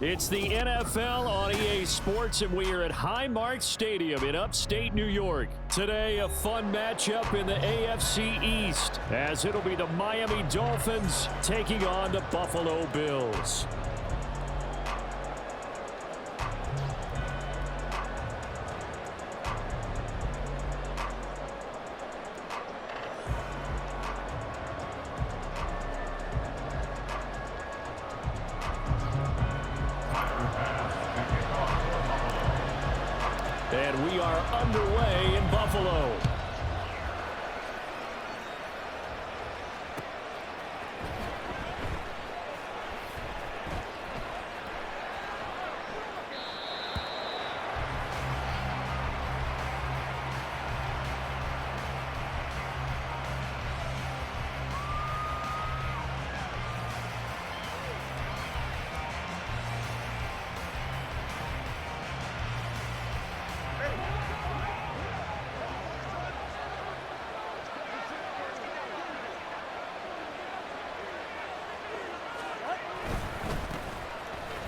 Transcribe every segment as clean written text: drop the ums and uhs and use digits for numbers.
It's the NFL on EA Sports, and we are at Highmark Stadium in upstate New York. Today, a fun matchup in the AFC East, as it'll be the Miami Dolphins taking on the Buffalo Bills. And we are underway in Buffalo.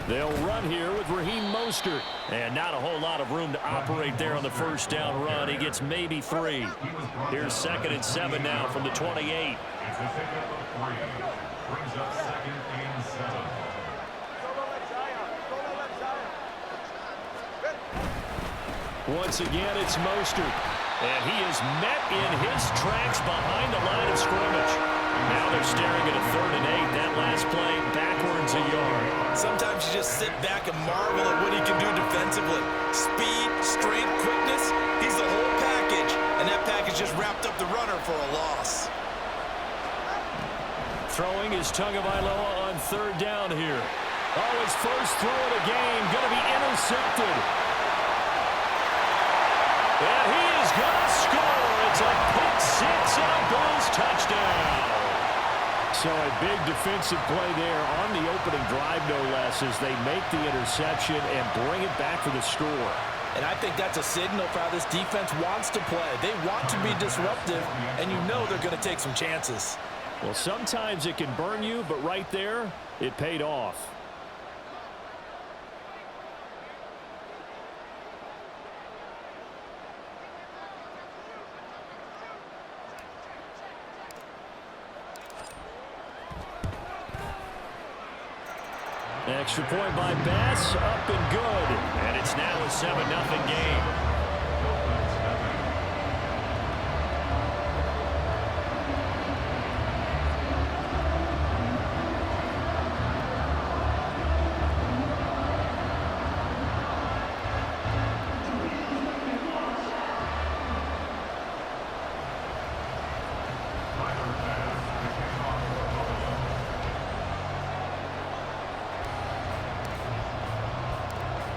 They'll run here with Raheem Mostert. And not a whole lot of room to operate there on the first down run. He gets maybe 3. Here's 2nd and 7 now from the 28. It's a pickup of 3. Brings up 2nd and 7. Once again, it's Mostert. And he is met in his tracks behind the line of scrimmage. Now they're staring at a 3rd and 8. That last play backwards a yard. Sometimes you just sit back and marvel at what he can do defensively. Speed, strength, quickness, he's the whole package. And that package just wrapped up the runner for a loss. Throwing is Tagovailoa on 3rd down here. Oh, his first throw of the game going to be intercepted. And he is going to score. It's a pick 6 and a Bills touchdown. So a big defensive play there on the opening drive, no less, as they make the interception and bring it back for the score. And I think that's a signal for how this defense wants to play. They want to be disruptive, and you know they're going to take some chances. Well, sometimes it can burn you, but right there, it paid off. Extra point by Bass, up and good. And it's now a 7-0 game.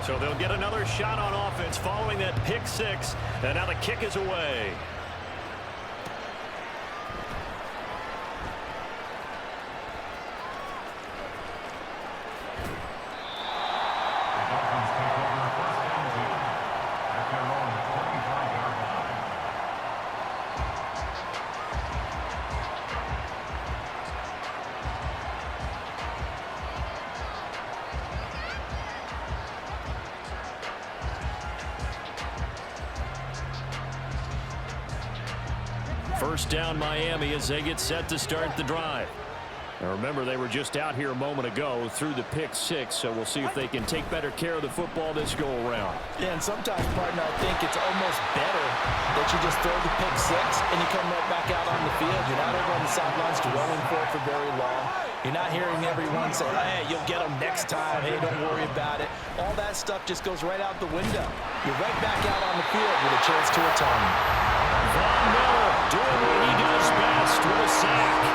So they'll get another shot on offense following that pick 6. And now the kick is away. First down Miami as they get set to start the drive. Now remember, they were just out here a moment ago through the pick 6, so we'll see if they can take better care of the football this go-around. Yeah, and sometimes, partner, I think it's almost better that you just throw the pick 6 and you come right back out on the field. You're not over on the sidelines dwelling for it for very long. You're not hearing everyone say, hey, you'll get them next time. Hey, don't worry about it. All that stuff just goes right out the window. You're right back out on the field with a chance to atone. Von Miller doing what he does best with a sack.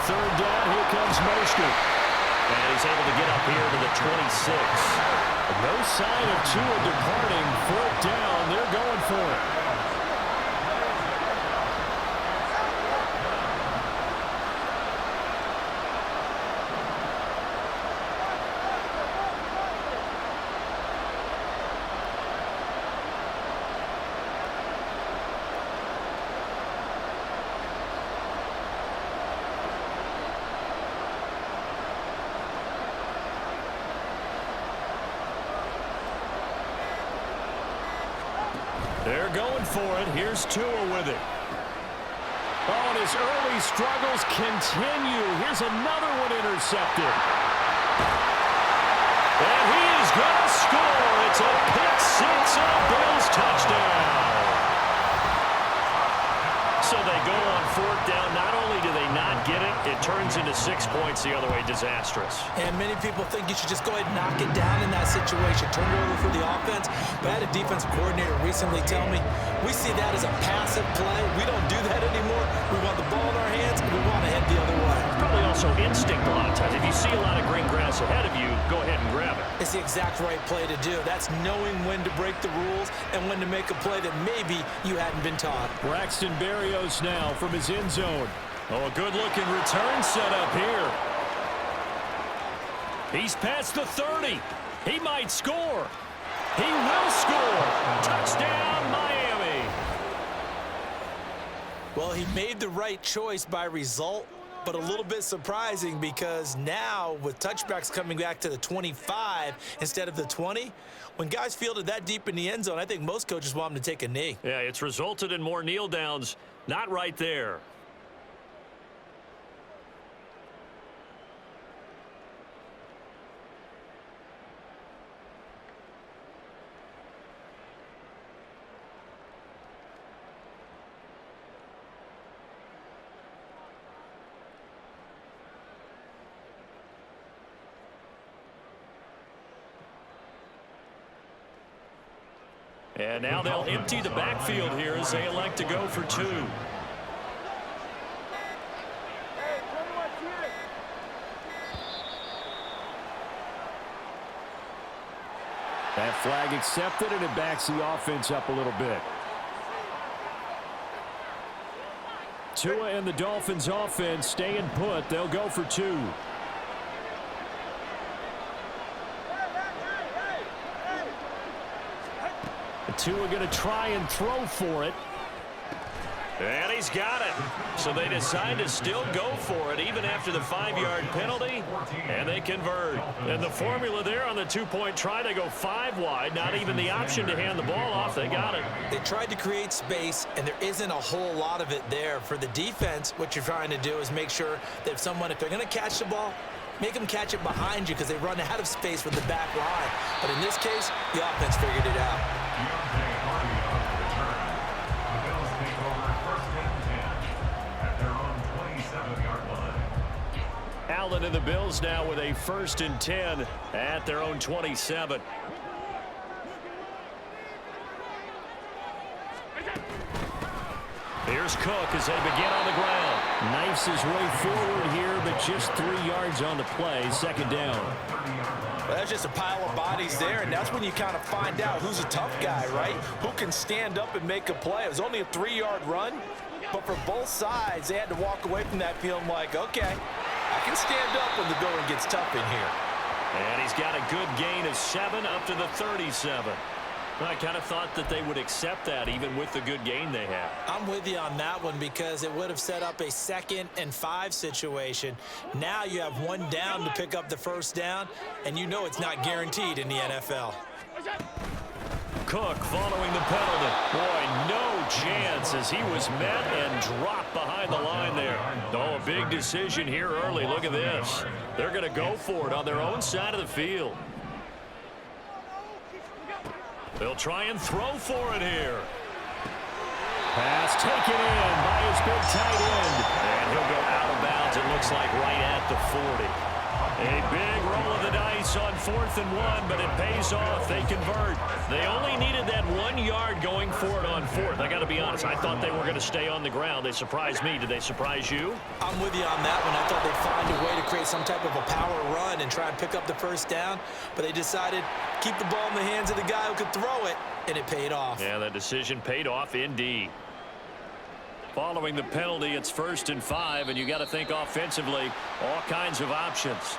Third down, here comes Mostert. And he's able to get up here to the 26. No sign of Tua departing. Fourth down, they're going for it. They're going for it. Here's Tua with it. Oh, and his early struggles continue. Here's another one intercepted. And he is going to score. It's a pick 6 and a Bills touchdown. So they go on fourth down. Not only do they not get it, it turns into 6 points the other way. Disastrous. And many people think you should just go ahead and knock it down in that situation. Turn it over for the offense. But I had a defensive coordinator recently tell me, we see that as a passive play. We don't do that anymore. We want the ball in our hands, and we want to head the other way. Probably also instinct a lot of times. If you see a lot of green grass ahead of you, go ahead and grab it. It's the exact right play to do. That's knowing when to break the rules and when to make a play that maybe you hadn't been taught. Braxton Berrios now from his end zone. Oh, a good-looking return set up here. He's past the 30. He might score. He will score. Touchdown, Miami. Well, he made the right choice by result, but a little bit surprising because now with touchbacks coming back to the 25 instead of the 20, when guys fielded that deep in the end zone, I think most coaches want them to take a knee. Yeah, it's resulted in more kneel downs. Not right there. And now they'll empty the backfield here as they elect to go for 2. That flag accepted, and it backs the offense up a little bit. Tua and the Dolphins offense staying put. They'll go for 2. Tua going to try and throw for it. And he's got it. So they decide to still go for it even after the 5-yard penalty. And they convert. And the formula there on the 2-point try, they go 5 wide. Not even the option to hand the ball off. They got it. They tried to create space, and there isn't a whole lot of it there. For the defense, what you're trying to do is make sure that if they're going to catch the ball, make them catch it behind you because they run out of space with the back line. But in this case, the offense figured it out. Allen and the Bills now with a 1st and 10 at their own 27. Here's Cook as they begin on the ground. Knifes his way forward here, but just 3 yards on the play. 2nd down. Well, that's just a pile of bodies there, and that's when you kind of find out who's a tough guy, right? Who can stand up and make a play. It was only a 3-yard run, but for both sides, they had to walk away from that feeling like, okay, I can stand up when the going gets tough in here. And he's got a good gain of 7 up to the 37. I kind of thought that they would accept that even with the good gain they had. I'm with you on that one because it would have set up a 2nd and 5 situation. Now you have 1 down to pick up the 1st down, and you know it's not guaranteed in the NFL. Cook following the penalty. Boy, no chance as he was met and dropped behind the line there. Oh, a big decision here early. Look at this. They're going to go for it on their own side of the field. They'll try and throw for it here. Pass taken in by his big tight end. And he'll go out of bounds, it looks like, right at the 40. A big roll of the dice on 4th and 1, but it pays off. They convert. They only needed that 1 yard going for it on 4th. I got to be honest, I thought they were going to stay on the ground. They surprised me. Did they surprise you? I'm with you on that one. I thought they'd find a way to create some type of a power run and try and pick up the first down, but they decided keep the ball in the hands of the guy who could throw it, and it paid off. Yeah, that decision paid off indeed. Following the penalty, it's 1st and 5, and you got to think offensively, all kinds of options.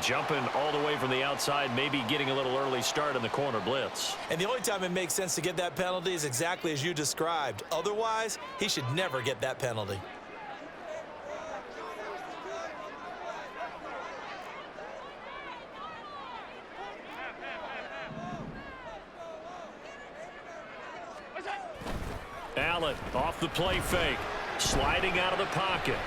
Jumping all the way from the outside, maybe getting a little early start in the corner blitz. And the only time it makes sense to get that penalty is exactly as you described. Otherwise, he should never get that penalty. Allen off the play fake, sliding out of the pocket.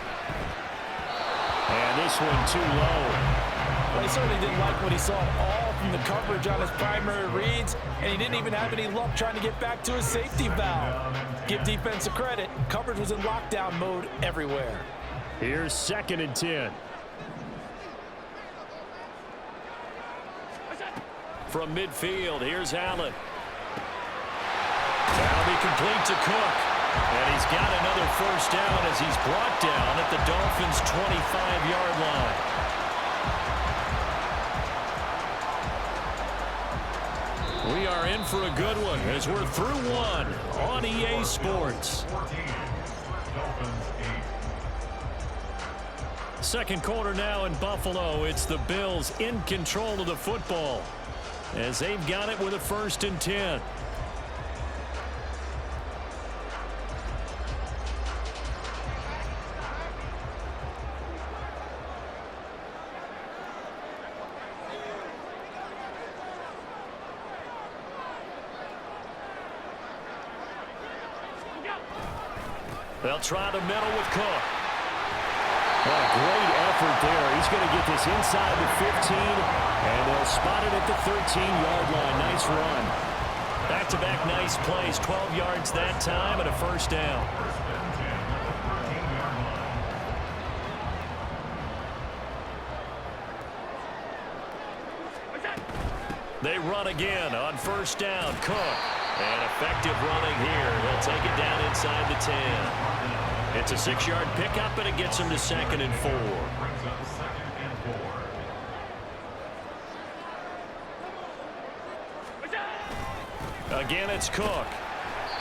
And this one too low. Well, he certainly didn't like what he saw at all from the coverage on his primary reads, and he didn't even have any luck trying to get back to his safety valve. Give defense a credit. Coverage was in lockdown mode everywhere. Here's 2nd and 10. From midfield, here's Allen. That'll be complete to Cook. And he's got another first down as he's brought down at the Dolphins' 25-yard line. We are in for a good one as we're through one on EA Sports. 14. Dolphins 8. Second quarter now in Buffalo. It's the Bills in control of the football as they've got it with a 1st and 10. They'll try the middle with Cook. Well, great effort there. He's going to get this inside the 15, and they'll spot it at the 13-yard line. Nice run. Back-to-back nice plays. 12 yards that time and a first down. They run again on first down. Cook. And effective running here. They'll take it down inside the 10. It's a 6-yard pickup, and it gets them to 2nd and 4. Brings up 2nd and 4. Again, it's Cook.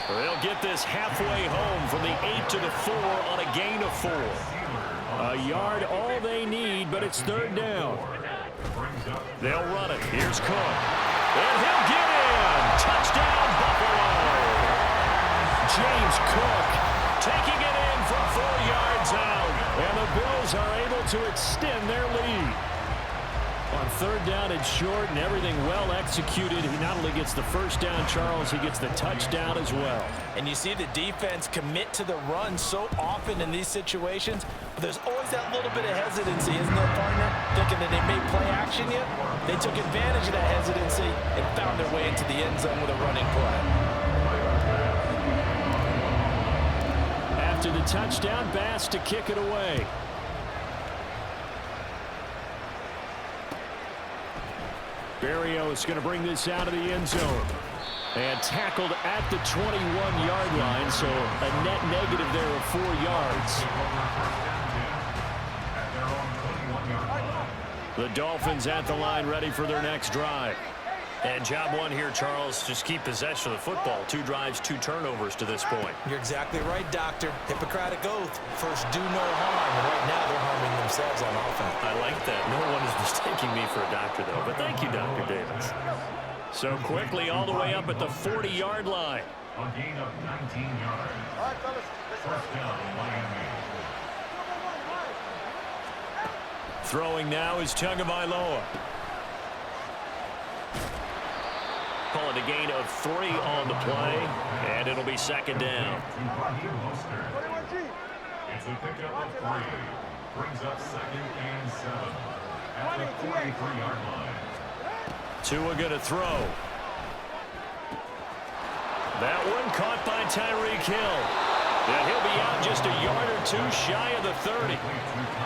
They'll get this halfway home from the 8 to the 4 on a gain of 4. A yard all they need, but it's 3rd down. They'll run it. Here's Cook. And he'll get in. Touchdown, Buffalo. James Cook taking it in from 4 yards out. And the Bills are able to extend their lead. On 3rd down and short and everything well executed, he not only gets the first down, Charles, he gets the touchdown as well. And you see the defense commit to the run so often in these situations, but there's always that little bit of hesitancy, isn't there, partner? Thinking that they may play action yet. They took advantage of that hesitancy and found their way into the end zone with a running play. After the touchdown, Bass to kick it away. Barrio is going to bring this out of the end zone. And tackled at the 21-yard line, so a net negative there of 4 yards. The Dolphins at the line ready for their next drive. And job one here, Charles, just keep possession of the football. 2 drives, 2 turnovers to this point. You're exactly right, Doctor. Hippocratic oath. First, do no harm. And right now, they're harming themselves on offense. I like that. No one is mistaking me for a doctor, though. But thank you, Dr. Davis. So quickly all the way up at the 40-yard line. A gain of 19 yards. First down, Miami. Throwing now is Tagovailoa. Call it a gain of 3 on the play, and it'll be second down. It's a pickup of 3. Brings up second and 7 at the 43-yard line. Tua going to throw. That one caught by Tyreek Hill. And he'll be out just a yard or 2 shy of the 30.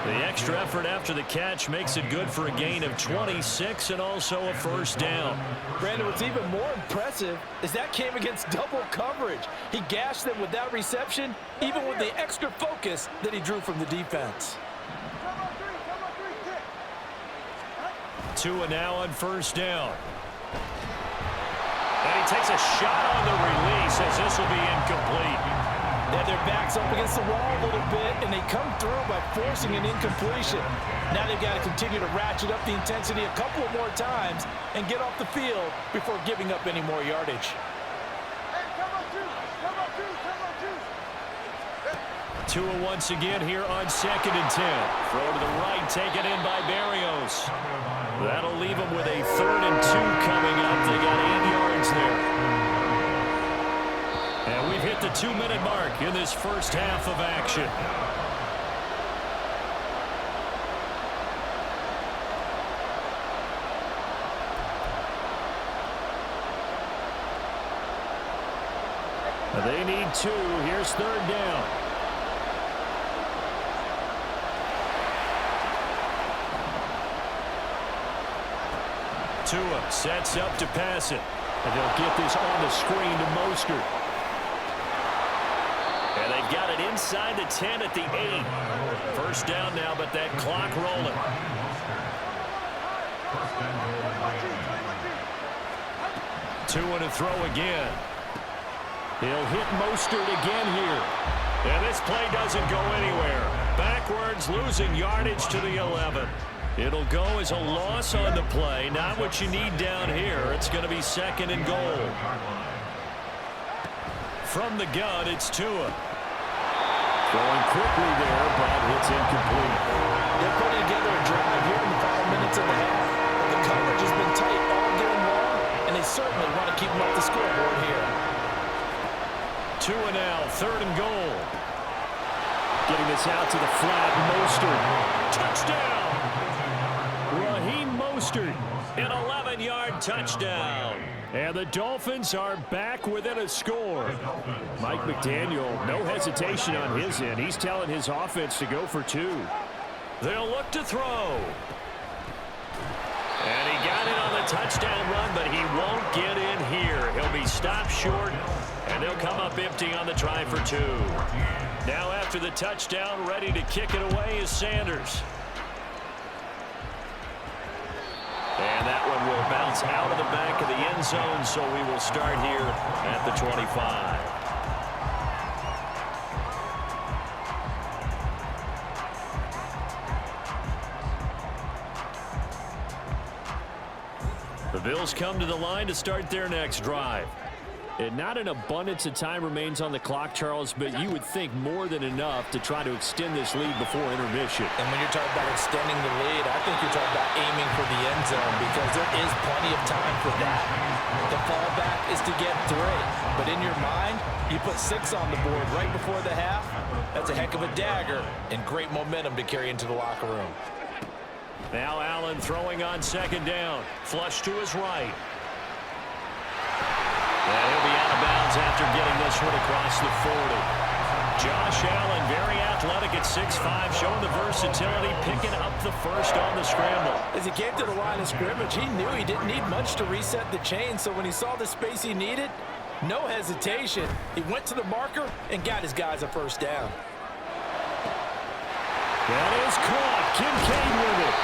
The extra effort after the catch makes it good for a gain of 26 and also a first down. Brandon, what's even more impressive is that came against double coverage. He gashed them with that reception, even with the extra focus that he drew from the defense. Tua now on first down. And he takes a shot on the release as this will be incomplete. They have their backs up against the wall a little bit, and they come through by forcing an incompletion. Now they've got to continue to ratchet up the intensity a couple more times and get off the field before giving up any more yardage. Tua once again here on 2nd and 10. Throw to the right, taken in by Barrios. That'll leave them with a 3rd and 2 coming up. They got 8 yards there. And we've hit the 2-minute mark in this first half of action. They need 2. Here's 3rd down. Tua sets up to pass it. And they'll get this on the screen to Mostert. And they've got it inside the 10 at the 8. First down now, but that clock rolling. Tua to throw again. He'll hit Mostert again here. And this play doesn't go anywhere. Backwards, losing yardage to the 11. It'll go as a loss on the play. Not what you need down here. It's going to be 2nd and goal. From the gun, it's Tua. Going quickly there, but it's incomplete. They're putting together a drive here in the final minutes of the half. The coverage has been tight all game long, and they certainly want to keep them off the scoreboard here. Tua now, 3rd and goal. Getting this out to the flat, Mostert. Touchdown! Raheem Mostert, an 11-yard touchdown. And the Dolphins are back within a score. Mike McDaniel, no hesitation on his end. He's telling his offense to go for 2. They'll look to throw. And he got it on the touchdown run, but he won't get in here. He'll be stopped short, and they'll come up empty on the try for 2. Now after the touchdown, ready to kick it away is Sanders. And that one will bounce out of the back of the end zone, so we will start here at the 25. The Bills come to the line to start their next drive. And not an abundance of time remains on the clock, Charles, but you would think more than enough to try to extend this lead before intermission. And when you're talking about extending the lead, I think you're talking about aiming for the end zone because there is plenty of time for that. The fallback is to get 3. But in your mind, you put 6 on the board right before the half. That's a heck of a dagger and great momentum to carry into the locker room. Now Allen throwing on 2nd down. Flush to his right. And he'll be out of bounds after getting this one across the 40. Josh Allen, very athletic at 6'5", showing the versatility, picking up the first on the scramble. As he came to the line of scrimmage, he knew he didn't need much to reset the chain, so when he saw the space he needed, no hesitation. He went to the marker and got his guys a first down. That is caught. Kincaid with it.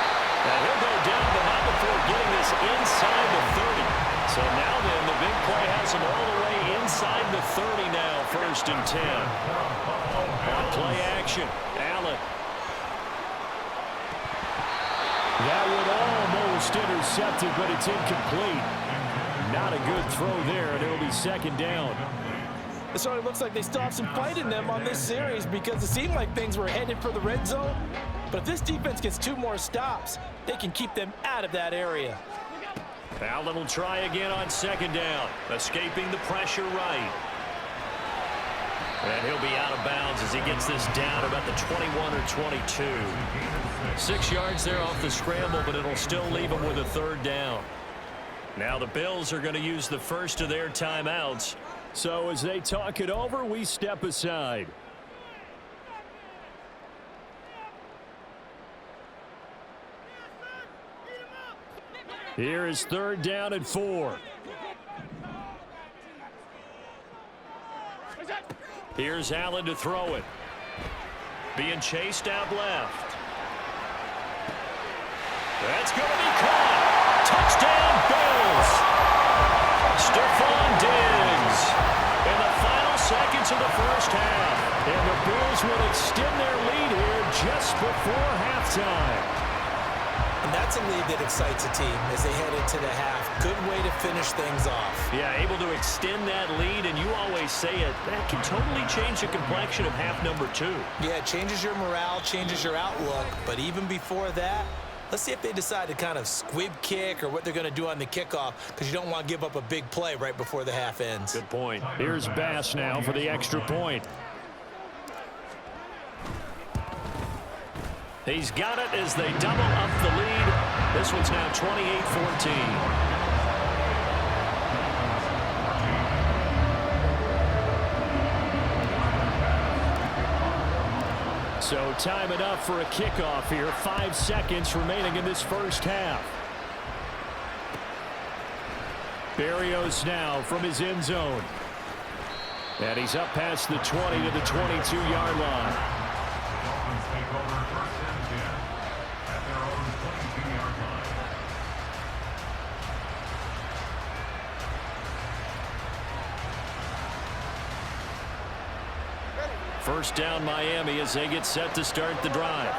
And he'll go down, but not before getting this inside the 30. So now then, the big play has him all the way inside the 30 now, 1st and 10. On play action, Allen. That would almost intercepted, but it's incomplete. Not a good throw there, and it'll be 2nd down. It sort of looks like they still have some fight in them on this series because it seemed like things were headed for the red zone. But if this defense gets 2 more stops, they can keep them out of that area. Allen will try again on second down, escaping the pressure right. And he'll be out of bounds as he gets this down about the 21 or 22. 6 yards there off the scramble, but it'll still leave him with a third down. Now the Bills are going to use the first of their timeouts. So as they talk it over, we step aside. Here is third down and 4. Here's Allen to throw it. Being chased out left. That's going to be caught. Touchdown, Bills. Stephon Diggs in the final seconds of the first half. And the Bills will extend their lead here just before halftime. And that's a lead that excites a team as they head into the half. Good way to finish things off. Yeah, able to extend that lead, and you always say it, that can totally change the complexion of half number 2. Yeah, it changes your morale, changes your outlook. But even before that, let's see if they decide to kind of squib kick or what they're going to do on the kickoff, because you don't want to give up a big play right before the half ends. Good point. Here's Bass now for the extra point. He's got it as they double up the lead. This one's now 28-14. So time enough for a kickoff here. 5 seconds remaining in this first half. Berrios now from his end zone. And he's up past the 20 to the 22-yard line. Take over first and 10 at their own 22-yard line. First down Miami as they get set to start the drive.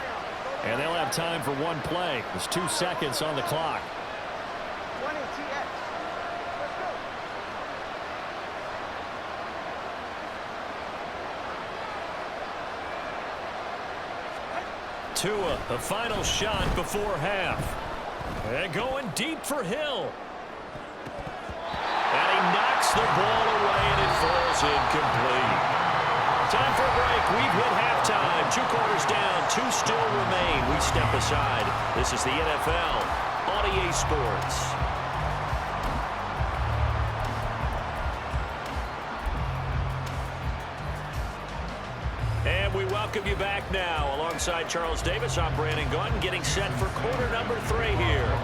And they'll have time for one play. There's 2 seconds on the clock. Tua, the final shot before half. And going deep for Hill. And he knocks the ball away, and it falls incomplete. Time for a break. We've hit halftime. 2 quarters down. 2 still remain. We step aside. This is the NFL on EA Sports. And we welcome you back now. Alongside Charles Davis, I'm Brandon Gaudin, getting set for quarter number 3 here.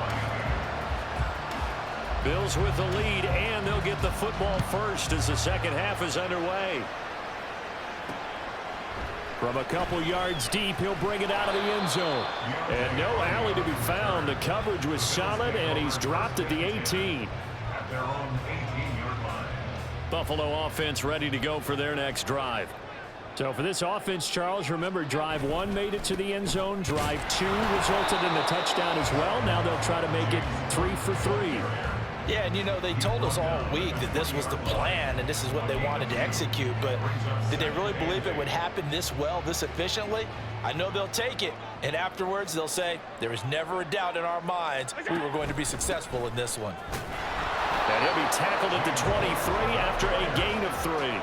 Bills with the lead, and they'll get the football first as the second half is underway. From a couple yards deep, he'll bring it out of the end zone. And no alley to be found. The coverage was solid, and he's dropped at the 18. At their own 18-yard line. Buffalo offense ready to go for their next drive. So for this offense, Charles, remember, drive 1 made it to the end zone. Drive 2 resulted in a touchdown as well. Now they'll try to make it 3 for 3. Yeah, and you know, they told us all week that this was the plan and this is what they wanted to execute, but did they really believe it would happen this well, this efficiently? I know they'll take it, and afterwards they'll say, there was never a doubt in our minds we were going to be successful in this one. And he'll be tackled at the 23 after a gain of 3.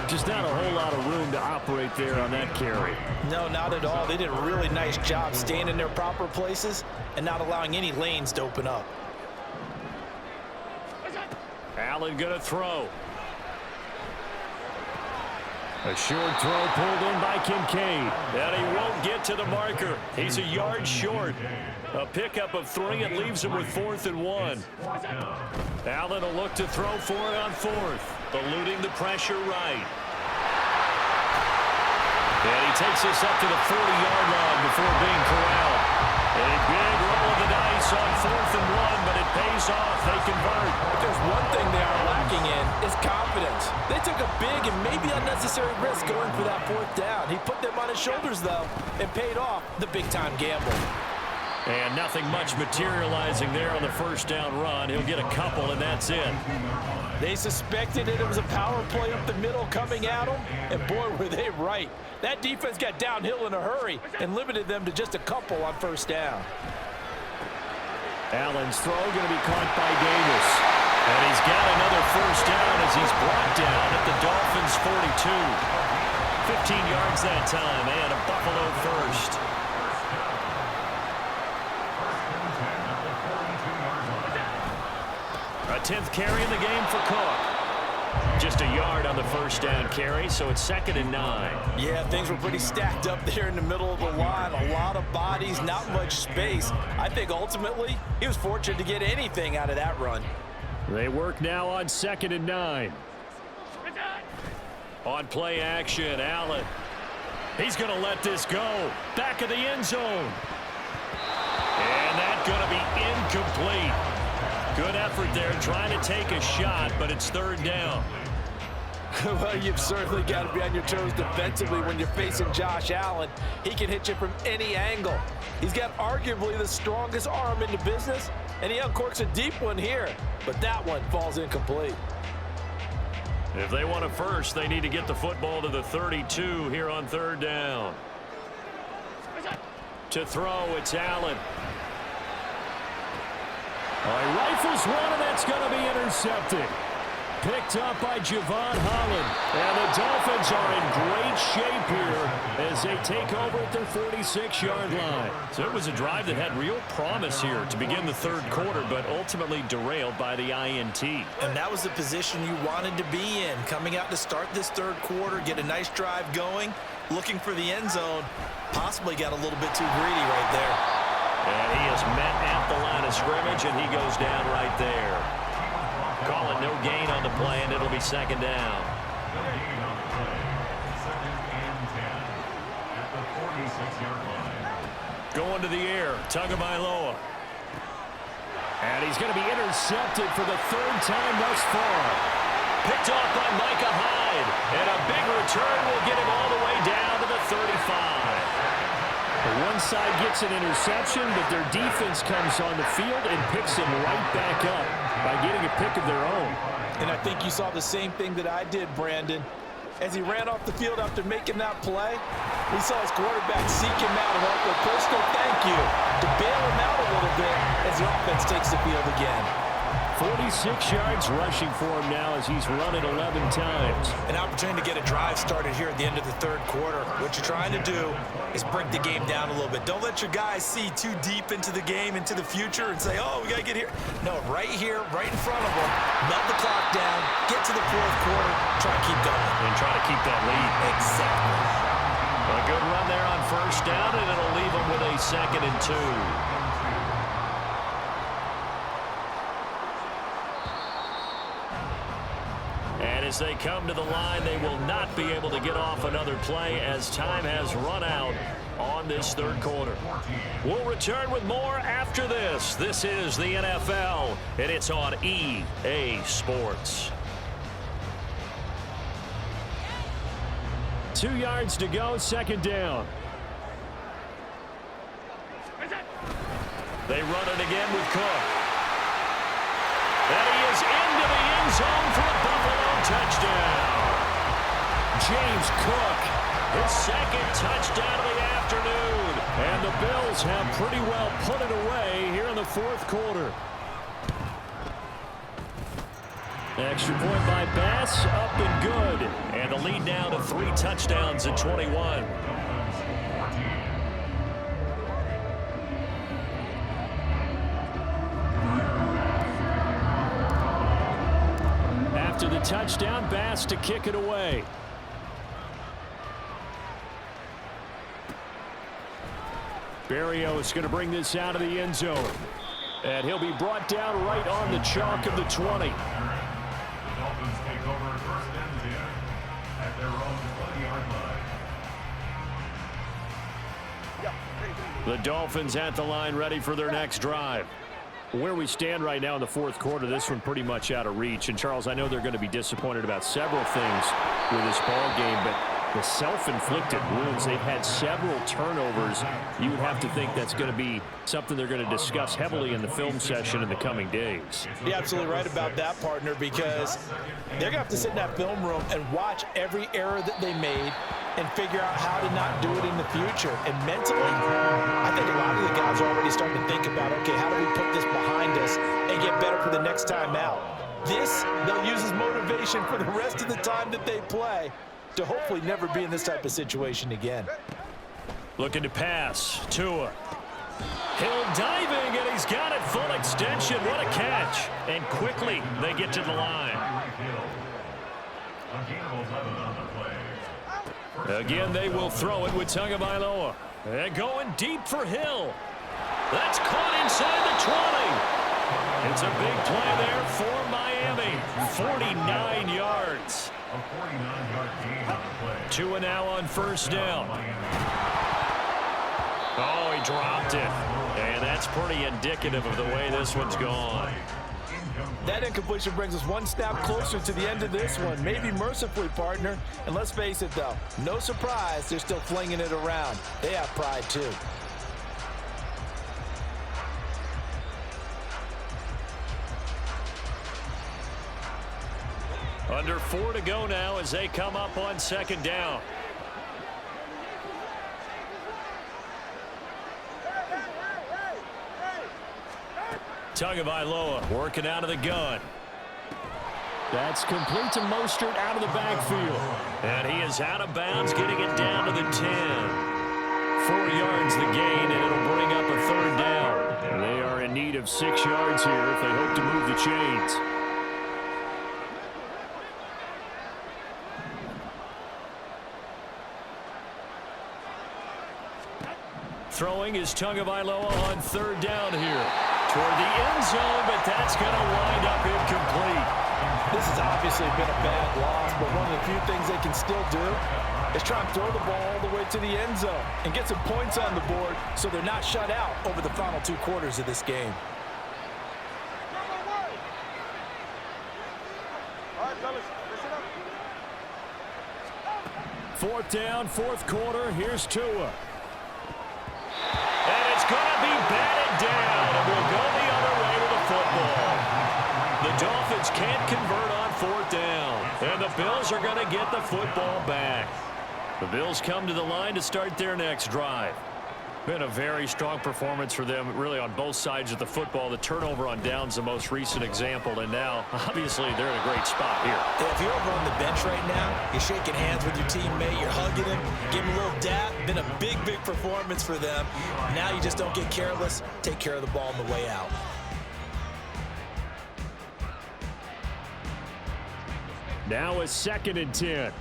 Just not a whole lot of room to operate there on that carry. No, not at all. They did a really nice job staying in their proper places and not allowing any lanes to open up. Allen going to throw. A short throw pulled in by Kincaid. And he won't get to the marker. He's a yard short. A pickup of 3. It leaves him with 4th and 1. Allen will look to throw for it on 4th. Eluding the pressure right. And he takes this up to the 40-yard line before being corralled. A big roll of the dice on 4th and 1, but it pays off. They convert. If there's one thing they are lacking in, it's confidence. They took a big and maybe unnecessary risk going for that 4th down. He put them on his shoulders, though, and paid off the big-time gamble. And nothing much materializing there on the first down run. He'll get a couple, and that's it. They suspected it was a power play up the middle coming at them, and boy, were they right. That defense got downhill in a hurry and limited them to just a couple on first down. Allen's throw going to be caught by Davis. And he's got another first down as he's brought down at the Dolphins' 42. 15 yards that time, and a Buffalo first. A 10th carry in the game for Cook. Just a yard on the first down carry, so it's 2nd and 9. Yeah, things were pretty stacked up there in the middle of the line. A lot of bodies, not much space. I think ultimately he was fortunate to get anything out of that run. They work now on 2nd and 9. On play action, Allen. He's going to let this go. Back of the end zone. And that's going to be incomplete. Good effort there trying to take a shot, but it's 3rd down. Well, you've certainly got to be on your toes defensively when you're facing Josh Allen. He can hit you from any angle. He's got arguably the strongest arm in the business, and he uncorks a deep one here, but that one falls incomplete. If they want a first, they need to get the football to the 32 here on 3rd down. To throw, it's Allen. He rifles one, and that's going to be intercepted. Picked up by Javon Holland. And the Dolphins are in great shape here as they take over at their 46-yard line. So it was a drive that had real promise here to begin the 3rd quarter, but ultimately derailed by the INT. And that was the position you wanted to be in, coming out to start this 3rd quarter, get a nice drive going, looking for the end zone. Possibly got a little bit too greedy right there. And he is met at the line of scrimmage, and he goes down right there. Call it no gain on the play, and it'll be 2nd down. Going to the air, Tagovailoa. And he's going to be intercepted for the 3rd time thus far. Picked off by Micah Hyde. And a big return will get him all the way down to the 35. One side gets an interception, but their defense comes on the field and picks him right back up by getting a pick of their own. And I think you saw the same thing that I did, Brandon. As he ran off the field after making that play, we saw his quarterback seek him out and offer a personal thank you to bail him out a little bit as the offense takes the field again. 46 yards rushing for him now as he's run it 11 times. An opportunity to get a drive started here at the end of the 3rd quarter. What you're trying to do is break the game down a little bit. Don't let your guys see too deep into the game, into the future, and say, oh, we got to get here. No, right here, right in front of them, melt the clock down, get to the 4th quarter, try to keep going. And try to keep that lead. Exactly. A good run there on 1st down, and it'll leave them with a 2nd and 2. And as they come to the line, they will not be able to get off another play as time has run out on this 3rd quarter. We'll return with more after this. This is the NFL, and it's on EA Sports. 2 yards to go, 2nd down. They run it again with Cook. And he is into the end zone for a Buffalo touchdown. James Cook, his 2nd touchdown of the afternoon. And the Bills have pretty well put it away here in the 4th quarter. Extra point by Bass, up and good. And the lead now to 3 touchdowns at 21. After the touchdown, Bass to kick it away. Berrios going to bring this out of the end zone. And he'll be brought down right on the chalk of the 20. The Dolphins take over 1st and 10 at their own 20-yard line. The Dolphins at the line, ready for their next drive. Where we stand right now in the 4th quarter, this one pretty much out of reach. And, Charles, I know they're going to be disappointed about several things with this ball game, but the self-inflicted wounds, they've had several turnovers. You would have to think that's going to be something they're going to discuss heavily in the film session in the coming days. You're absolutely right about that, partner, because they're going to have to sit in that film room and watch every error that they made and figure out how to not do it in the future. And mentally, I think a lot of the guys are already starting to think about, okay, how do we put this behind the next time out. This, they'll use as motivation for the rest of the time that they play to hopefully never be in this type of situation again. Looking to pass. Tua. Hill diving, and he's got it full extension. What a catch. And quickly, they get to the line. Again, they will throw it with Tagovailoa. And going deep for Hill. That's caught inside the 20. It's a big play there for Miami. 49 yards. A 49-yard gain on the play. Tua now on first down. Oh, he dropped it. And that's pretty indicative of the way this one's gone. That incompletion brings us one snap closer to the end of this one. Maybe mercifully, partner. And let's face it, though, no surprise, they're still flinging it around. They have pride, too. Under 4 to go now as they come up on second down. Tagovailoa working out of the gun. That's complete to Mostert out of the backfield. And he is out of bounds, getting it down to the 10. 4 yards the gain, and it'll bring up a third down. They are in need of 6 yards here if they hope to move the chains. Throwing is Tagovailoa on third down here. Toward the end zone, but that's going to wind up incomplete. This has obviously been a bad loss, but one of the few things they can still do is try and throw the ball all the way to the end zone and get some points on the board so they're not shut out over the final 2 quarters of this game. Fourth down, fourth quarter. Here's Tua. And it's going to be batted down, and we'll go the other way with the football. The Dolphins can't convert on fourth down, and the Bills are going to get the football back. The Bills come to the line to start their next drive. Been a very strong performance for them, really, on both sides of the football. The turnover on downs, the most recent example, and now, obviously, they're in a great spot here. If you're over on the bench right now, you're shaking hands with your teammate, you're hugging him, give him a little dap. Been a big, big performance for them. Now you just don't get careless. Take care of the ball on the way out. Now a 2nd and 10.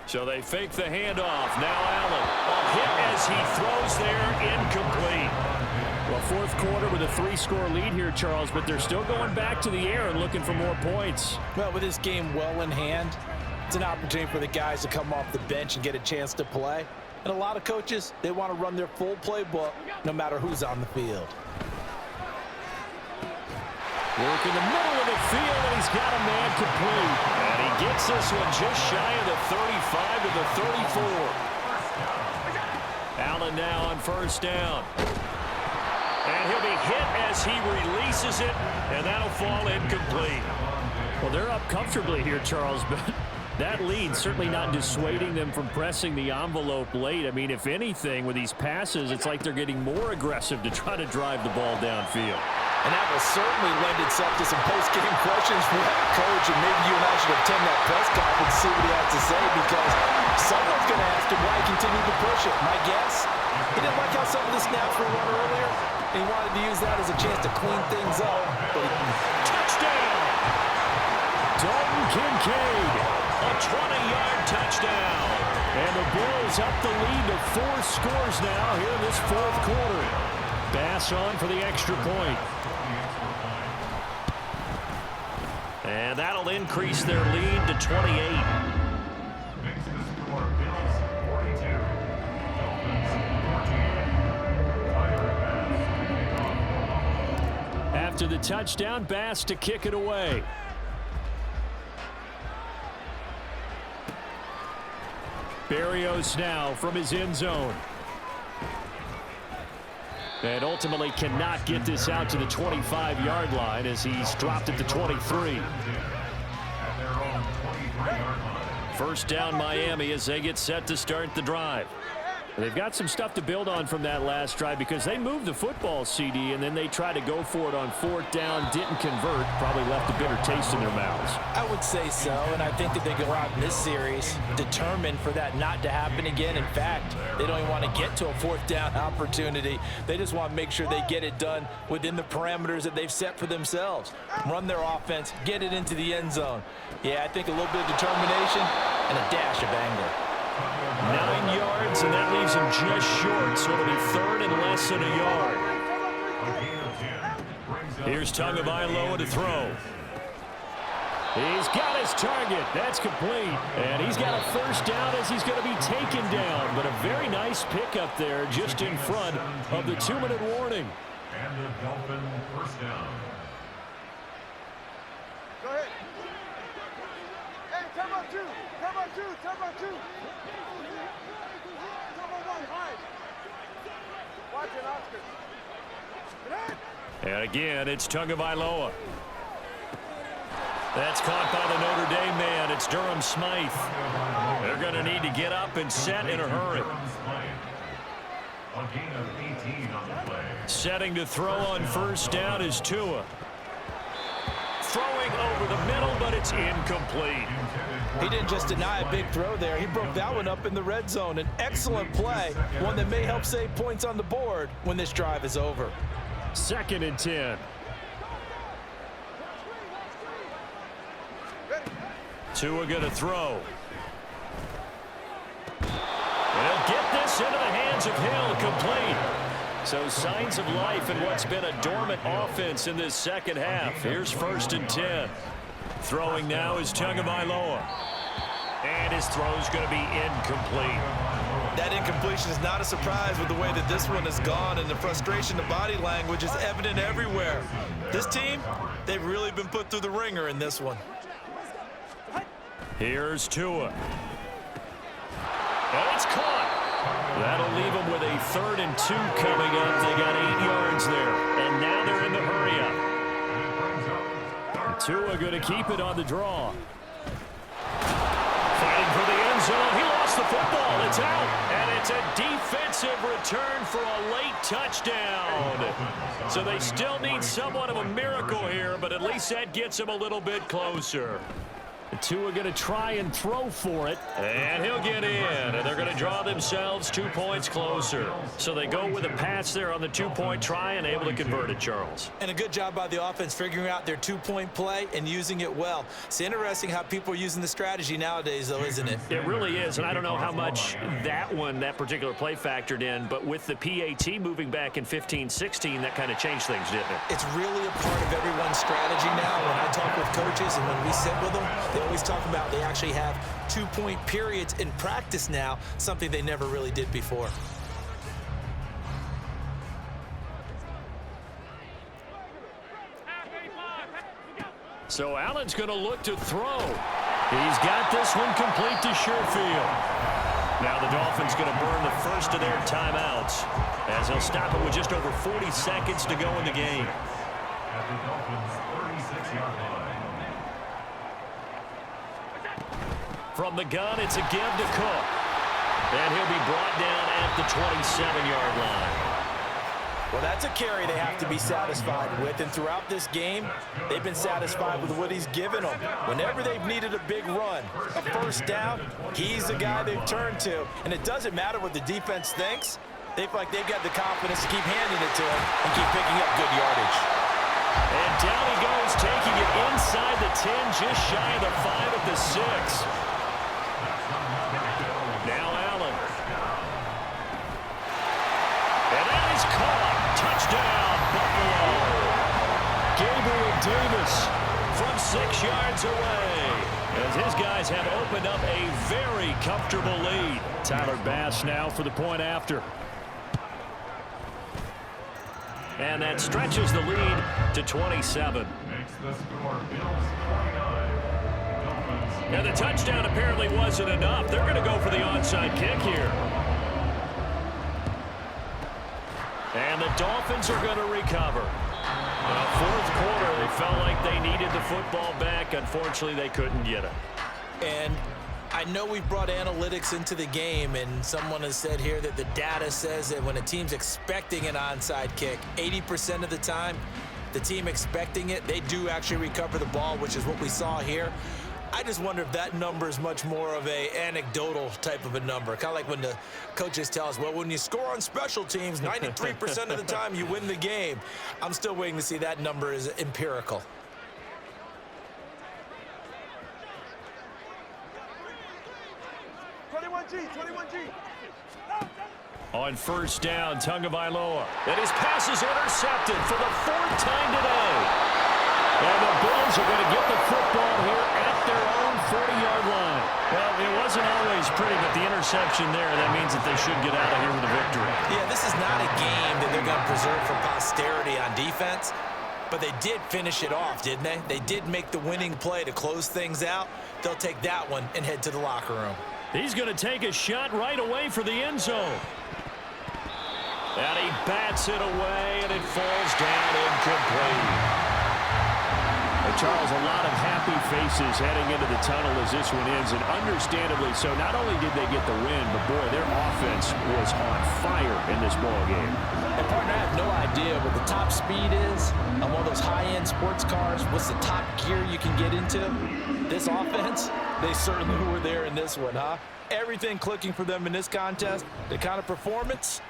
So they fake the handoff. Now Allen. A hit as he throws there, incomplete. Well, fourth quarter with a 3-score lead here, Charles, but they're still going back to the air and looking for more points. Well, with this game well in hand, it's an opportunity for the guys to come off the bench and get a chance to play. And a lot of coaches, they want to run their full playbook no matter who's on the field. Work in the middle of the field, and he's got a man complete. And he gets this one just shy of the 35 to the 34. Allen now on first down. And he'll be hit as he releases it, and that'll fall incomplete. Well, they're up comfortably here, Charles, but that lead certainly not dissuading them from pressing the envelope late. I mean, if anything, with these passes, it's like they're getting more aggressive to try to drive the ball downfield. And that will certainly lend itself to some post-game questions for that coach, and maybe you and I should attend that press conference and see what he has to say, because someone's going to ask him why he continued to push it. My guess, he didn't like how some of the snaps were run earlier, and he wanted to use that as a chance to clean things up. Touchdown! Dalton Kincaid, a 20-yard touchdown. And the Bills up the lead to 4 scores now here in this fourth quarter. Bass on for the extra point. And that'll increase their lead to 28. After the touchdown, Bass to kick it away. Berrios now from his end zone. And ultimately cannot get this out to the 25-yard line as he's dropped it to 23. First down Miami as they get set to start the drive. They've got some stuff to build on from that last drive because they moved the football, CD, and then they tried to go for it on 4th down, didn't convert, probably left a bitter taste in their mouths. I would say so, and I think that they go out in this series determined for that not to happen again. In fact, they don't even want to get to a 4th down opportunity. They just want to make sure they get it done within the parameters that they've set for themselves. Run their offense, get it into the end zone. Yeah, I think a little bit of determination and a dash of anger. 9 yards, and that leaves him just short, so it'll be 3rd and less than a yard. Here's Tagovailoa to throw. He's got his target. That's complete. And he's got a 1st down as he's going to be taken down. But a very nice pickup there just in front of the 2-minute warning. And the Dolphin 1st down. Go ahead. Hey, time out 2. Time out 2. Time out 2. Time out 1. Hide. Watch it, Oscar. And again, it's Tagovailoa. That's caught by the Notre Dame man. It's Durham Smythe. They're going to need to get up and set in a hurry. A gain of 18 on the play. Setting to throw on 1st down is Tua. Throwing over the middle, but it's incomplete. He didn't just deny a big throw there. He broke that one up in the red zone. An excellent play, one that may help save points on the board when this drive is over. 2nd and 10. Tua going to throw. And he'll get this into the hands of Hill, complete. So signs of life in what's been a dormant offense in this 2nd half. Here's 1st and 10. Throwing now is Tagovailoa. And his throw's going to be incomplete. That incompletion is not a surprise with the way that this one has gone, and the frustration, the body language is evident everywhere. This team, they've really been put through the ringer in this one. Here's Tua. And it's caught. That'll leave them with a 3rd and 2 coming up. They got 8 yards there. And now they're in the hurry up. Tua going to keep it on the draw. Fighting for the end zone. He lost the football. It's out. And it's a defensive return for a late touchdown. So they still need somewhat of a miracle here, but at least that gets them a little bit closer. Tua going to try and throw for it, and he'll get in, and they're going to draw themselves 2 points closer. So they go with a pass there on the 2-point try and able to convert it, Charles. And a good job by the offense figuring out their 2-point play and using it well. It's interesting how people are using the strategy nowadays, though, isn't it? It really is, and I don't know how much that particular play factored in, but with the PAT moving back in 15-16, that kind of changed things, didn't it? It's really a part of everyone's strategy now. When I talk with coaches and when we sit with them, they always talk about they actually have 2-point periods in practice now, something they never really did before. So Allen's going to look to throw. He's got this one complete to Sherfield. Now the Dolphins going to burn the first of their timeouts as he'll stop it with just over 40 seconds to go in the game. At the Dolphins' 36-yard line. From the gun, it's a give to Cook. And he'll be brought down at the 27-yard line. Well, that's a carry they have to be satisfied with. And throughout this game, they've been satisfied with what he's given them. Whenever they've needed a big run, a 1st down, he's the guy they've turned to. And it doesn't matter what the defense thinks. They feel like they've got the confidence to keep handing it to him and keep picking up good yardage. And down he goes, taking it inside the 10, just shy of the 5 at the 6. Now Allen. And that is caught. Touchdown, Buffalo. Gabriel Davis from 6 yards away. As his guys have opened up a very comfortable lead. Tyler Bass now for the point after. And that stretches the lead to 27. Makes the score Bills 29. Now the touchdown apparently wasn't enough. They're going to go for the onside kick here. And the Dolphins are going to recover. In the 4th quarter, they felt like they needed the football back. Unfortunately, they couldn't get it. And I I know we've brought analytics into the game, and someone has said here that the data says that when a team's expecting an onside kick, 80% of the time, the team expecting it, they do actually recover the ball, which is what we saw here. I just wonder if that number is much more of a anecdotal type of a number. Kind of like when the coaches tell us, well, when you score on special teams, 93% of the time you win the game. I'm still waiting to see that number is empirical. On first down, Tagovailoa. And his pass is intercepted for the 4th time today. And the Bills are going to get the football here at their own 40-yard line. Well, it wasn't always pretty, but the interception there, that means that they should get out of here with a victory. Yeah, this is not a game that they're going to preserve for posterity on defense, but they did finish it off, didn't they? They did make the winning play to close things out. They'll take that one and head to the locker room. He's going to take a shot right away for the end zone. And he bats it away, and it falls down incomplete. And Charles, a lot of happy faces heading into the tunnel as this one ends, and understandably so. Not only did they get the win, but boy, their offense was on fire in this ball game. And partner, I have no idea what the top speed is on one of those high-end sports cars. What's the top gear you can get into? This offense, they certainly were there in this one, huh? Everything clicking for them in this contest, the kind of performance.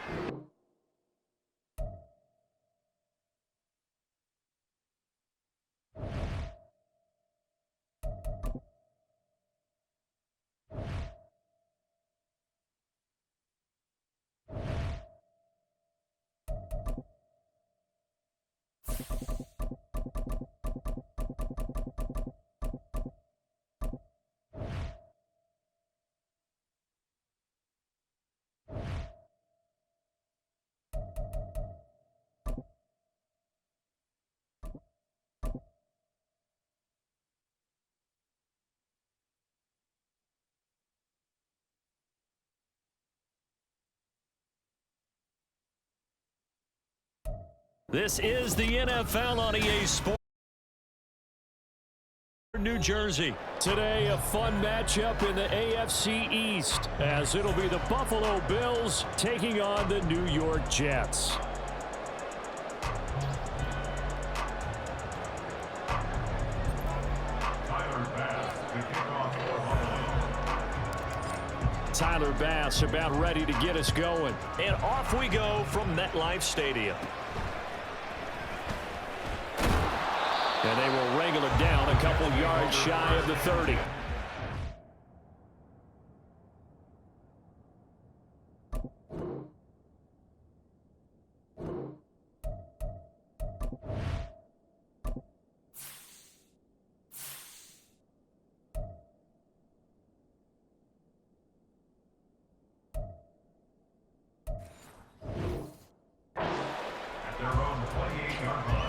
This is the NFL on EA Sports. New Jersey. Today, a fun matchup in the AFC East, as it'll be the Buffalo Bills taking on the New York Jets. Tyler Bass about ready to get us going. And off we go from MetLife Stadium. And they will wrangle it down a couple yards shy of the 30. At their own 28-yard line.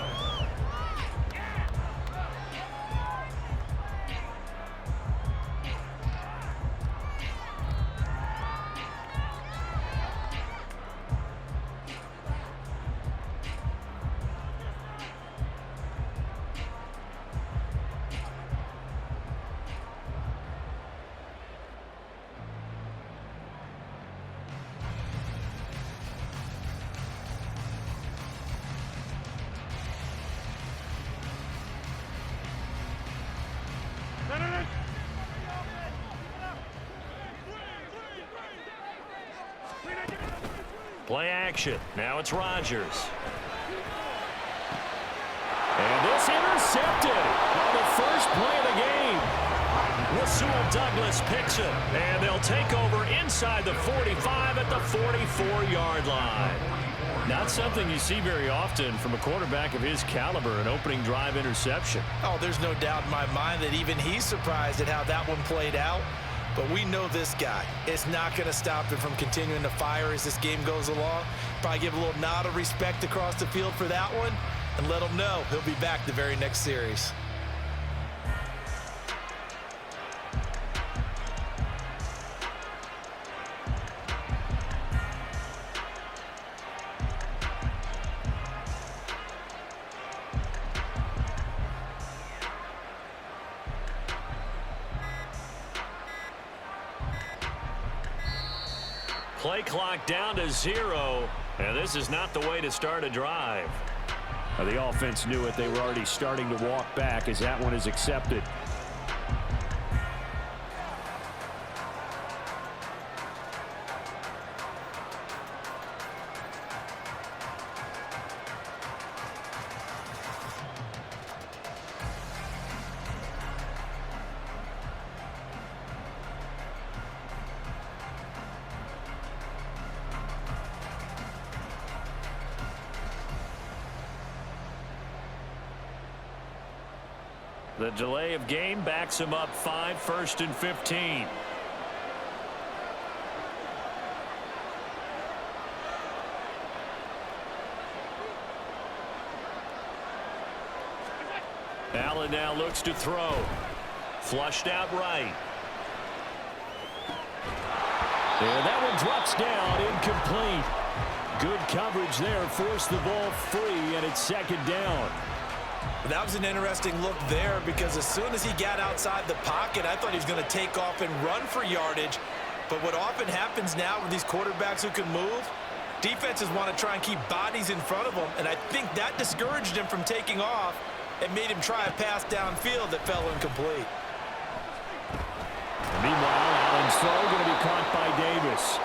Play action. Now it's Rodgers. And this intercepted on the first play of the game. Rasul Douglas picks it, and they'll take over inside the 45 at the 44-yard line. Not something you see very often from a quarterback of his caliber, an opening drive interception. Oh, there's no doubt in my mind that even he's surprised at how that one played out. But we know this guy. It's not going to stop him from continuing to fire as this game goes along. Probably give a little nod of respect across the field for that one and let him know he'll be back the very next series. play clock down to 0. And this is not the way to start a drive. The offense knew it. They were already starting to walk back as that one is accepted. The delay of game backs him up 5, 1st and 15. Allen now looks to throw. Flushed out right. And that one drops down, incomplete. Good coverage there, forced the ball free, and it's 2nd down. That was an interesting look there because as soon as he got outside the pocket, I thought he was going to take off and run for yardage. But what often happens now with these quarterbacks who can move, defenses want to try and keep bodies in front of them, and I think that discouraged him from taking off and made him try a pass downfield that fell incomplete. Meanwhile, Allen's throw going to be caught by Davis.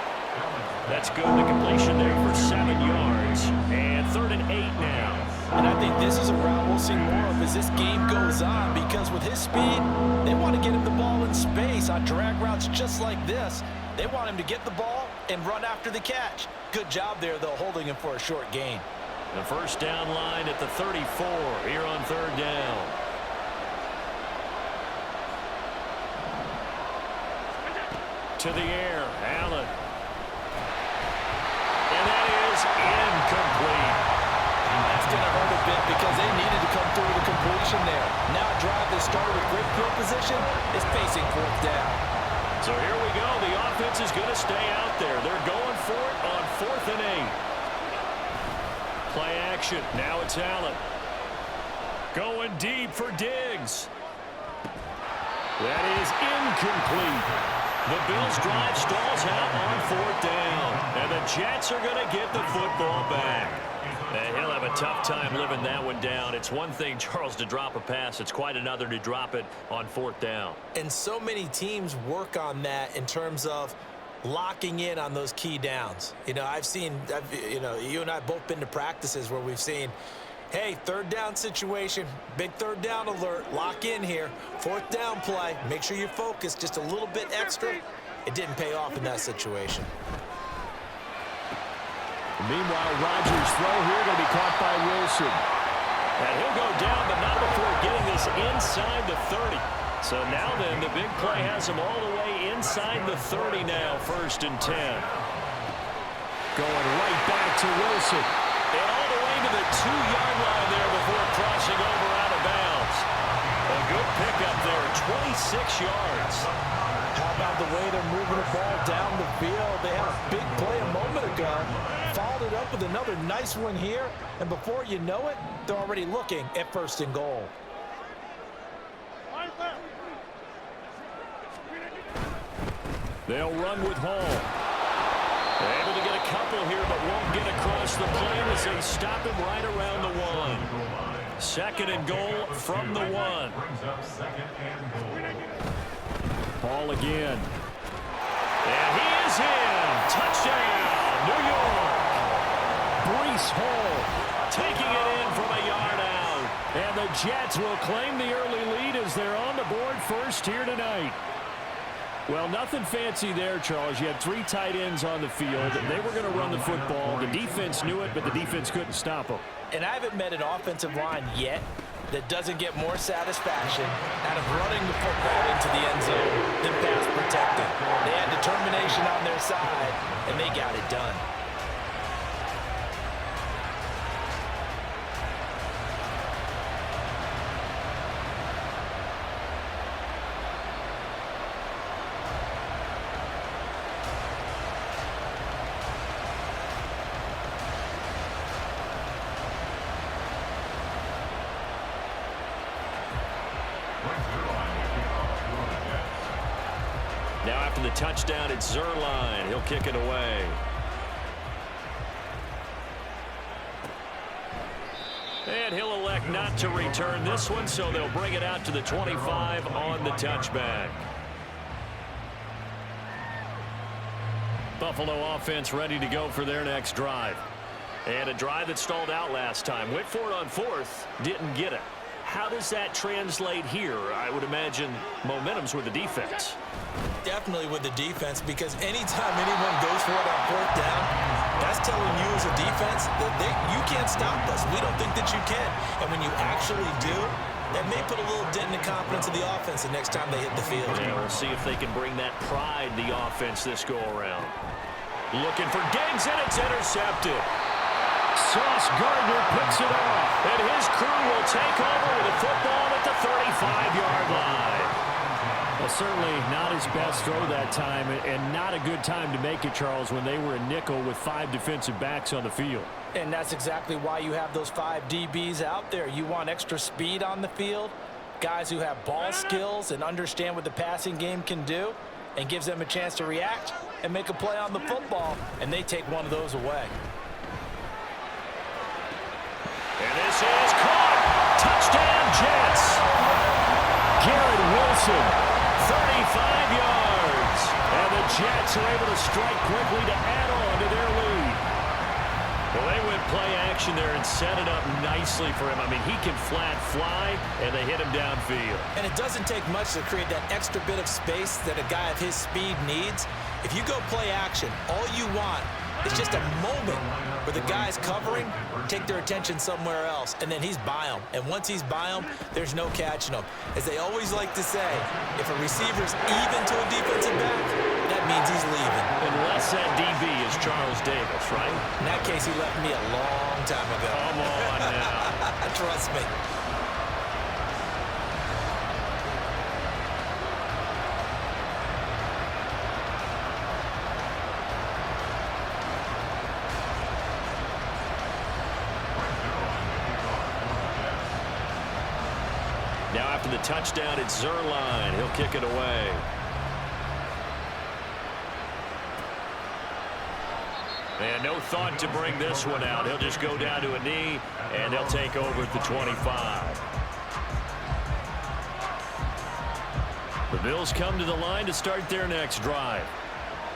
That's good. The completion there for 7 yards. And 3rd and 8 now. And I think this is a route we'll see more of as this game goes on because with his speed, they want to get him the ball in space on drag routes just like this. They want him to get the ball and run after the catch. Good job there, though, holding him for a short gain. The first down line at the 34 here on 3rd down. To the air, Allen. And that is incomplete. That's going to hurt a bit because they needed to come through the completion there. Now a drive that started with great field position is facing 4th down. So here we go. The offense is going to stay out there. They're going for it on 4th and 8. Play action. Now it's Allen. Going deep for Diggs. That is incomplete. The Bills' drive stalls out on 4th down. And the Jets are going to get the football back. And he'll have a tough time living that one down. It's one thing, Charles, to drop a pass. It's quite another to drop it on 4th down. And so many teams work on that in terms of locking in on those key downs. You know, you and I both been to practices where we've seen, hey, 3rd down situation, big 3rd down alert, lock in here, 4th down play, make sure you're focused just a little bit extra. It didn't pay off in that situation. Meanwhile, Rodgers' throw here going to be caught by Wilson. And he'll go down, but not before getting this inside the 30. So now then, the big play has him all the way inside the 30 now, 1st and 10. Going right back to Wilson. And all the way to the 2-yard line there before crossing over out of bounds. A good pickup there, 26 yards. How about the way they're moving the ball down the field? They had a big play a moment ago. Followed it up with another nice one here. And before you know it, they're already looking at 1st and goal. They'll run with Hall. They're able to get a couple here, but won't get across the plane as they stop him right around the 1. 2nd and goal from the 1. Brings up 2nd and goal. Hall again. And he is in. Touchdown, New York. Breece Hall taking it in from a yard out. And the Jets will claim the early lead as they're on the board first here tonight. Well, nothing fancy there, Charles. You had 3 tight ends on the field. They were going to run the football. The defense knew it, but the defense couldn't stop them. And I haven't met an offensive line yet that doesn't get more satisfaction out of running the football into the end zone than pass protecting. They had determination on their side, and they got it done. after the touchdown, it's Zerline. He'll kick it away. And he'll elect not to return this one, so they'll bring it out to the 25 on the touchback. Buffalo offense ready to go for their next drive. And a drive that stalled out last time. Went for it on fourth, didn't get it. How does that translate here? I would imagine momentum's with the defense. Definitely with the defense, because anytime anyone goes for it on fourth down, that's telling you as a defense that you can't stop us. We don't think that you can. And when you actually do, that may put a little dent in the confidence of the offense the next time they hit the field. Yeah, we'll see if they can bring that pride, the offense, this go-around. Looking for Diggs, and it's intercepted. Sauce Gardner picks it off, and his crew will take over with the football at the 35-yard line. Well, certainly not his best throw that time, and not a good time to make it, Charles, when they were a nickel with 5 defensive backs on the field. And that's exactly why you have those 5 DBs out there. You want extra speed on the field, guys who have ball skills and understand what the passing game can do, and gives them a chance to react and make a play on the football, and they take one of those away. And this is caught. Touchdown, Jets. Garrett Wilson, 35 yards. And the Jets are able to strike quickly to add on to their lead. Well, they went play action there and set it up nicely for him. I mean, he can flat fly, and they hit him downfield. And it doesn't take much to create that extra bit of space that a guy of his speed needs. If you go play action, all you want is just a moment where the guy's covering, take their attention somewhere else, and then he's by him. And once he's by him, there's no catching him. As they always like to say, if a receiver's even to a defensive back, that means he's leaving. Unless that DB is Charles Davis, right? In that case, he left me a long time ago. Come on now. Trust me. Now after the touchdown, it's Zerline. He'll kick it away. And no thought to bring this one out. He'll just go down to a knee, and they'll take over at the 25. The Bills come to the line to start their next drive.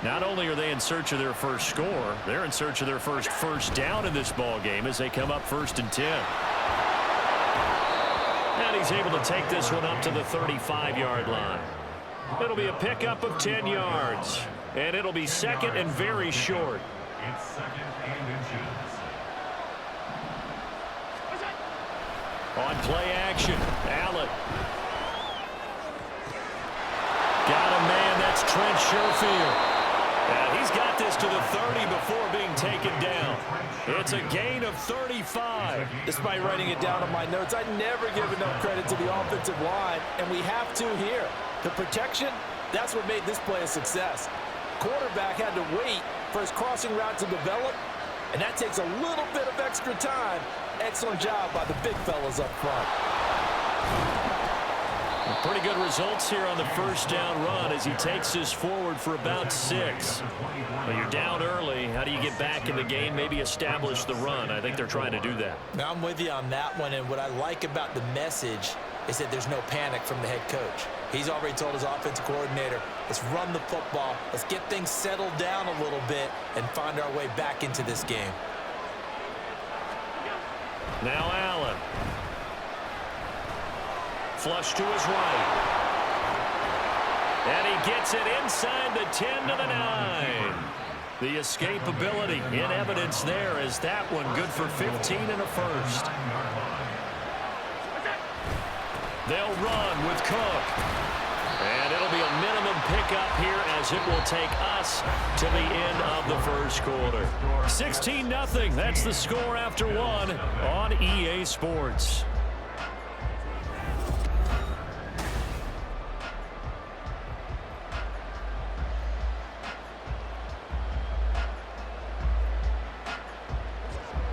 Not only are they in search of their first score, they're in search of their first down in this ball game as they come up 1st and 10. And he's able to take this one up to the 35-yard line. It'll be a pickup of 10 yards, and it'll be second and very short. It's 2nd and inches. On play action, Allen. Got a man, that's Trent Sherfield. And he's got this to the 30 before being taken down. It's a gain of 35. Despite writing it down on my notes, I never give enough credit to the offensive line, and we have to here. The protection, that's what made this play a success. Quarterback had to wait for his crossing route to develop, and that takes a little bit of extra time. Excellent job by the big fellas up front. Pretty good results here on the first down run as he takes this forward for about 6. Well, you're down early. How do you get back in the game? Maybe establish the run. I think they're trying to do that. Now, I'm with you on that one, and what I like about the message is that there's no panic from the head coach. He's already told his offensive coordinator, let's run the football, let's get things settled down a little bit and find our way back into this game. Now Allen. Flush to his right. And he gets it inside the 10 to the 9. The escapability in evidence there as that one good for 15 and a first. They'll run with Cook. And it'll be a minimum pickup here as it will take us to the end of the first quarter. 16-0. That's the score after 1 on EA Sports.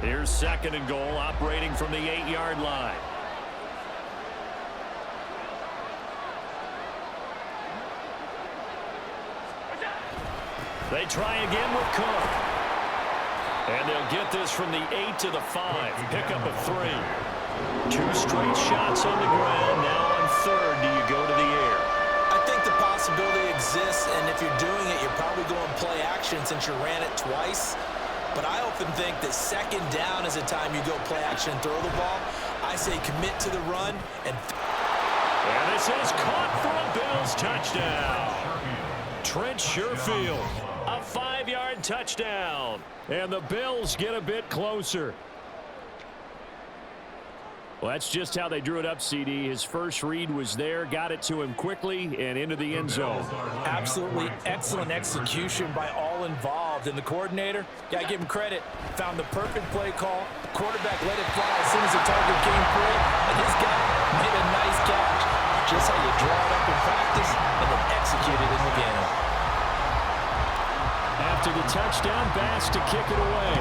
Here's 2nd and goal, operating from the 8-yard line. They try again with Cook. And they'll get this from the 8 to the 5. Pick up a 3. 2 straight shots on the ground. Now on third, do you go to the air? I think the possibility exists, and if you're doing it, you're probably going play action since you ran it twice. But I often think that second down is a time you go play action and throw the ball. I say commit to the run. And this is caught for a Bills touchdown. Trent Sherfield, a 5-yard touchdown. And the Bills get a bit closer. Well, that's just how they drew it up, CD. His first read was there, got it to him quickly, and into the end zone. Absolutely excellent execution by all involved. And the coordinator, got to give him credit, found the perfect play call. Quarterback let it fly as soon as the target came free, and this guy made a nice catch. Just how you draw it up in practice and then execute it in the game. After the touchdown, Bass to kick it away.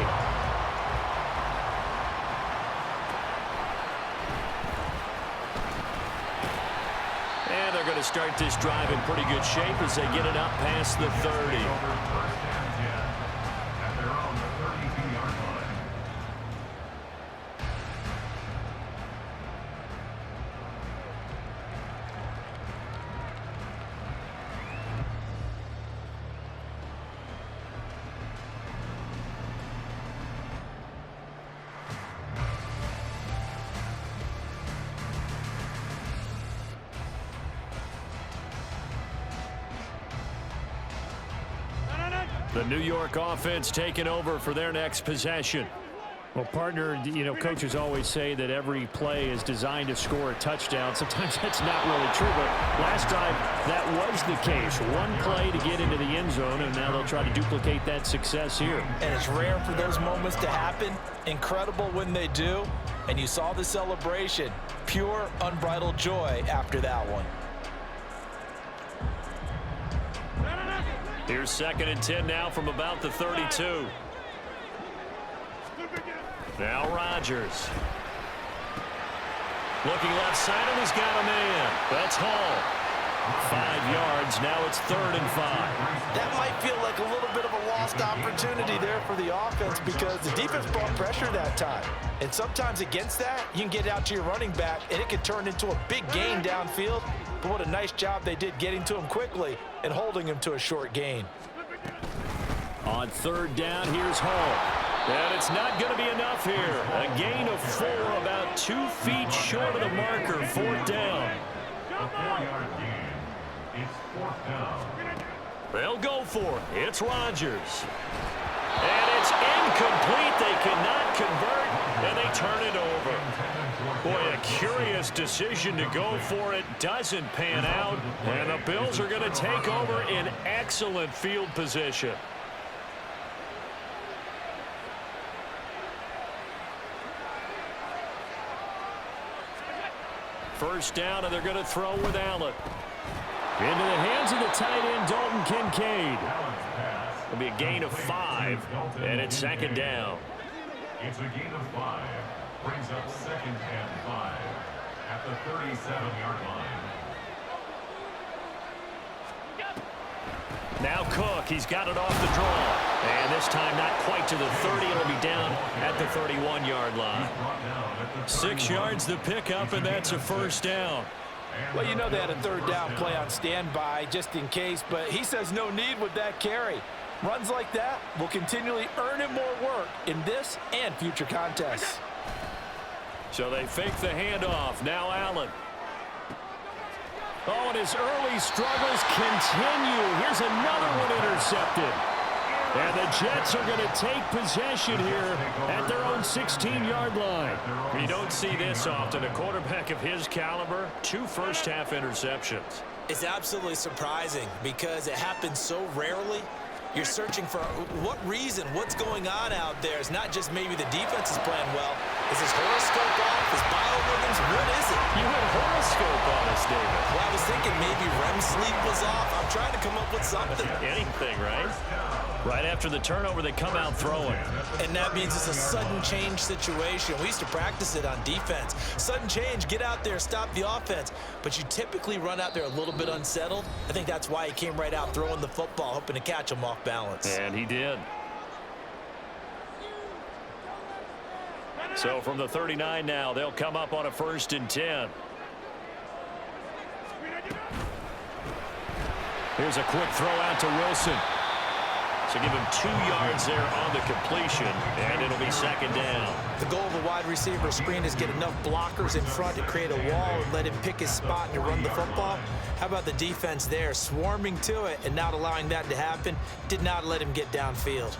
And they're going to start this drive in pretty good shape as they get it up past the 30. The New York offense taking over for their next possession. Well, partner, you know, coaches always say that every play is designed to score a touchdown. Sometimes that's not really true, but last drive that was the case. One play to get into the end zone, and now they'll try to duplicate that success here. And it's rare for those moments to happen. Incredible when they do. And you saw the celebration. Pure, unbridled joy after that one. Here's 2nd and 10 now from about the 32. Now Rodgers. Looking left side, and he's got a man. That's Hall. 5 yards. Now it's 3rd and 5. That might feel like a little bit of a lost opportunity there for the offense because the defense brought pressure that time. And sometimes against that, you can get out to your running back, and it can turn into a big gain downfield. But what a nice job they did getting to him quickly and holding him to a short gain. On 3rd down, here's Hall. And it's not going to be enough here. A gain of 4, about 2 feet short of the marker. 4th down. A 4-yard gain. It's 4th down. They'll go for it. It's Rodgers. And it's incomplete. They cannot convert, and they turn it over. Boy, a curious decision to go for it. Doesn't pan out, and the Bills are going to take over in excellent field position. First down, and they're going to throw with Allen. Into the hands of the tight end, Dalton Kincaid. It'll be a gain of 5, and it's 2nd down. It's a gain of 5. Brings up 2nd and 5 at the 37-yard line. Now Cook, he's got it off the draw. And this time not quite to the 30. It'll be down at the 31-yard line. 6 yards the pickup, and that's a 1st down. Well, you know they had a 3rd down play on standby just in case, but he says no need with that carry. Runs like that will continually earn him more work in this and future contests. So they fake the handoff. Now Allen. Oh, and his early struggles continue. Here's another one intercepted. And the Jets are going to take possession here at their own 16-yard line. You don't see this often. A quarterback of his caliber, 2 first-half interceptions. It's absolutely surprising because it happens so rarely. You're searching for what reason, what's going on out there. It's not just maybe the defense is playing well. Is his horoscope off? His biorhythms? What is it? You had horoscope on us, David. Well, I was thinking maybe REM sleep was off. I'm trying to come up with something. Anything, right? Right after the turnover, they come out throwing. And that means it's a sudden change situation. We used to practice it on defense. Sudden change, get out there, stop the offense. But you typically run out there a little bit unsettled. I think that's why he came right out throwing the football, hoping to catch him off balance. And he did. So from the 39 now, they'll come up on a 1st and 10. Here's a quick throw out to Wilson. So give him 2 yards there on the completion, and it'll be 2nd down. The goal of a wide receiver screen is get enough blockers in front to create a wall and let him pick his spot and run the football. How about the defense there, swarming to it and not allowing that to happen? Did not let him get downfield.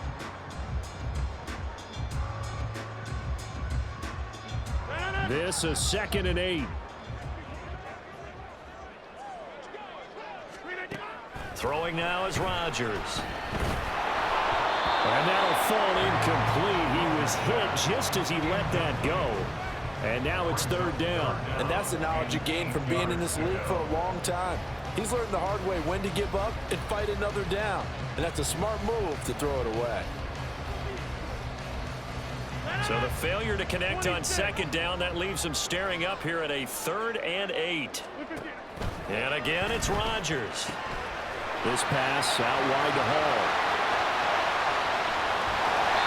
This is 2nd and 8. Throwing now is Rodgers. And that'll fall incomplete. He was hit just as he let that go. And now it's 3rd down. And that's the knowledge you gain from being in this league for a long time. He's learned the hard way when to give up and fight another down. And that's a smart move to throw it away. So the failure to connect on 2nd down, that leaves him staring up here at a 3rd and 8. And again, it's Rodgers. This pass out wide to Hall.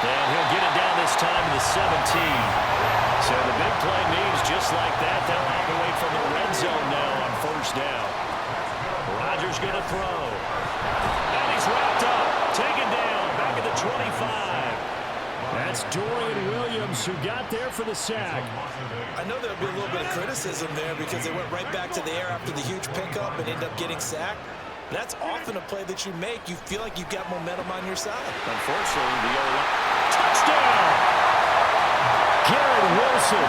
And he'll get it down this time to the 17. So the big play means just like that, they'll operate from the red zone now on 1st down. Rodgers going to throw. And he's wrapped up. Taken down. Back at the 25. That's Dorian Williams who got there for the sack. I know there'll be a little bit of criticism there because they went right back to the air after the huge pickup and ended up getting sacked. That's often a play that you make. You feel like you've got momentum on your side. Unfortunately, the O-line. Touchdown! Garrett Wilson